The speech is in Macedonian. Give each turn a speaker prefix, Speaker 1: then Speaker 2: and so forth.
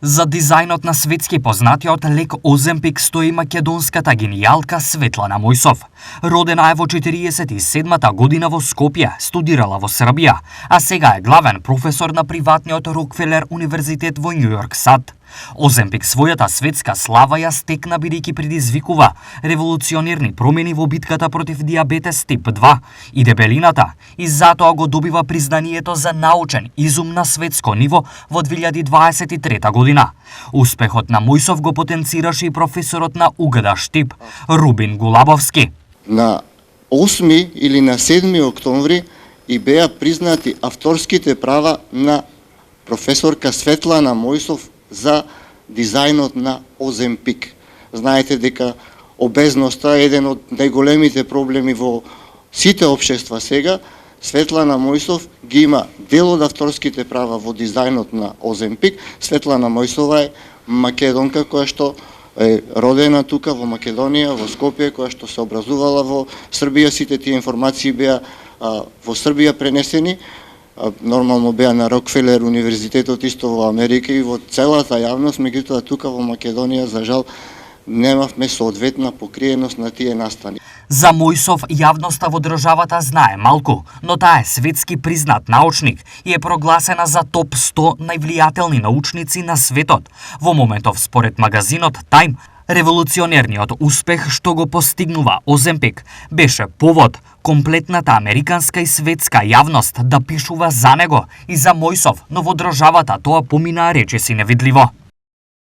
Speaker 1: За дизајнот на светски познатиот лек Оземпик стои македонската генијалка Светлана Мојсов. Родена е во 47-та година во Скопје, студирала во Србија, а сега е главен професор на приватниот Рокфелер универзитет во Њујорк САД. Оземпик својата светска слава ја стекна бидејќи предизвикува револуционерни промени во битката против диабетес тип 2 и дебелината, и затоа го добива признанието за научен изум на светско ниво во 2023 година. Успехот на Мојсов го потенцираше и професорот на УГД Штип, Рубин Гулабовски.
Speaker 2: На 8 или на 7 октомври и беа признати авторските права на професорка Светлана Мојсов за дизајнот на Оземпик. Знаете дека обезноста е еден од најголемите проблеми во сите општества сега. Светлана Мојсов ги има дел од авторските права во дизајнот на Оземпик. Светлана Мојсова е македонка која што е родена тука во Македонија, во Скопје, која што се образувала во Србија. Сите тие информации беа во Србија пренесени. Нормално беа на Рокфелер универзитетот исто во Америка и во целата јавност, меѓутоа тука во Македонија за жал немавме соодветна покриеност на тие настани.
Speaker 1: За Мојсов јавноста во државата знае малку, но таа е светски признат научник и е прогласена за топ 100 највлијателни научници на светот. Во моментов според магазинот Time, револуционерниот успех што го постигнува Оземпик беше повод комплетната американска и светска јавност да пишува за него и за Мојсов, но во државата тоа помина речиси невидливо.